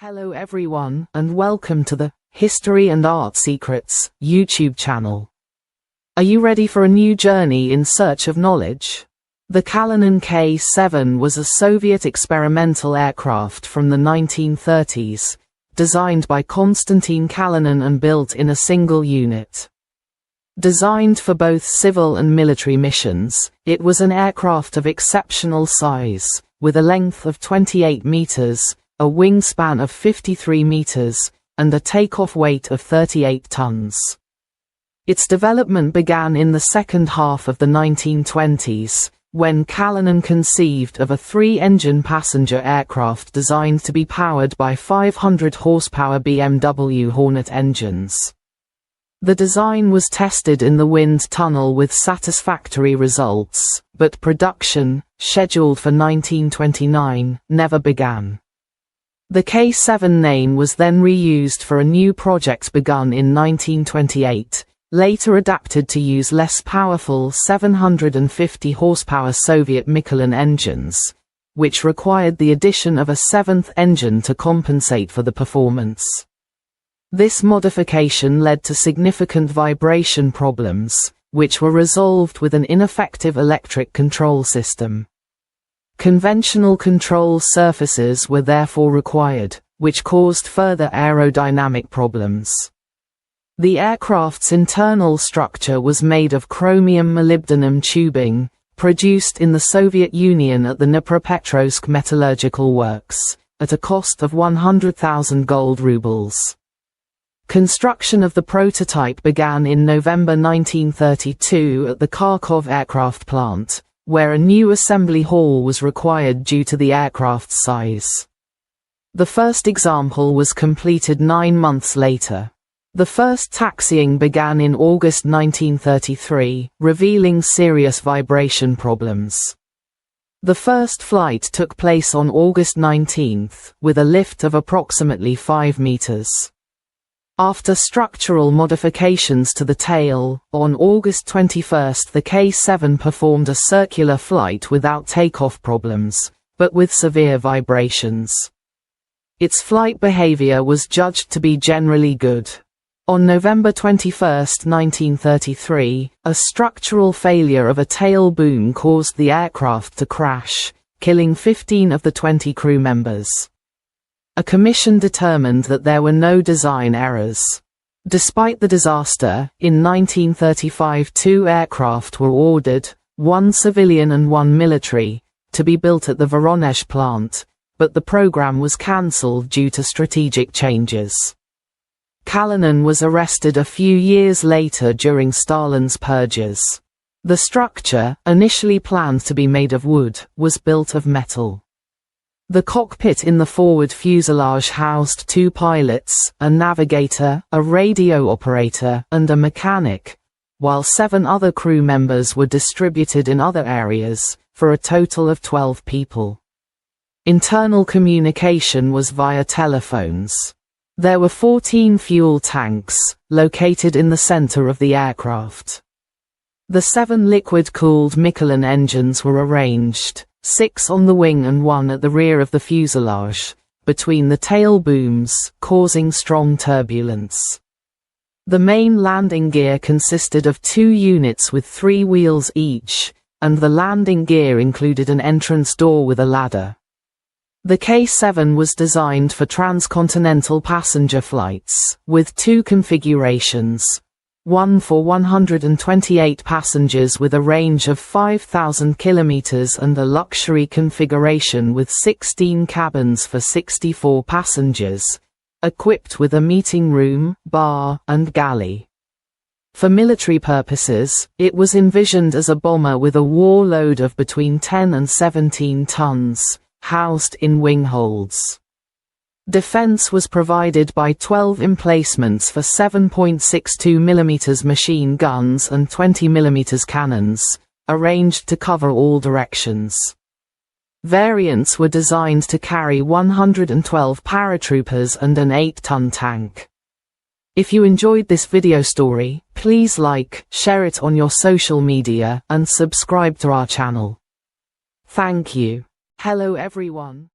Hello everyone, and welcome to the History and Art Secrets YouTube channel. Are you ready for a new journey in search of knowledge? The Kalinin K-7 was a Soviet experimental aircraft from the 1930s, designed by Konstantin Kalinin and built in a single unit. Designed for both civil and military missions, it was an aircraft of exceptional size, with a length of 28 meters, a wingspan of 53 meters, and a takeoff weight of 38 tons. Its development began in the second half of the 1920s, when Kalinin conceived of a three-engine passenger aircraft designed to be powered by 500-horsepower BMW Hornet engines. The design was tested in the wind tunnel with satisfactory results, but production, scheduled for 1929, never began. The K-7 name was then reused for a new project begun in 1928, later adapted to use less powerful 750 horsepower Soviet Mikulin engines, which required the addition of a seventh engine to compensate for the performance. This modification led to significant vibration problems, which were resolved with an ineffective electric control system. Conventional control surfaces were therefore required, which caused further aerodynamic problems. The aircraft's internal structure was made of chromium-molybdenum tubing, produced in the Soviet Union at the Dnipropetrovsk Metallurgical Works, at a cost of 100,000 gold rubles. Construction of the prototype began in November 1932 at the Kharkov aircraft plant, where a new assembly hall was required due to the aircraft's size. The first example was completed 9 months later. The first taxiing began in August 1933, revealing serious vibration problems. The first flight took place on August 19, with a lift of approximately 5 meters. After structural modifications to the tail, on August 21 the K-7 performed a circular flight without takeoff problems, but with severe vibrations. Its flight behavior was judged to be generally good. On November 21, 1933, a structural failure of a tail boom caused the aircraft to crash, killing 15 of the 20 crew members. A commission determined that there were no design errors. Despite the disaster, in 1935 2 aircraft were ordered, 1 civilian and 1 military, to be built at the Voronezh plant, but the program was cancelled due to strategic changes. Kalinin was arrested a few years later during Stalin's purges. The structure, initially planned to be made of wood, was built of metal. The cockpit in the forward fuselage housed 2 pilots, a navigator, a radio operator, and a mechanic, while 7 other crew members were distributed in other areas, for a total of 12 people. Internal communication was via telephones. There were 14 fuel tanks, located in the center of the aircraft. The 7 liquid-cooled Mikulin engines were arranged, 6 on the wing and 1 at the rear of the fuselage, between the tail booms, causing strong turbulence. The main landing gear consisted of 2 units with 3 wheels each, and the landing gear included an entrance door with a ladder. The K-7 was designed for transcontinental passenger flights, with 2 configurations. One for 128 passengers with a range of 5,000 kilometers and a luxury configuration with 16 cabins for 64 passengers, equipped with a meeting room, bar, and galley. For military purposes, it was envisioned as a bomber with a war load of between 10 and 17 tons, housed in wing holds. Defense was provided by 12 emplacements for 7.62 mm machine guns and 20 mm cannons, arranged to cover all directions. Variants were designed to carry 112 paratroopers and an 8-ton tank. If you enjoyed this video story, please like, share it on your social media, and subscribe to our channel. Thank you. Hello everyone.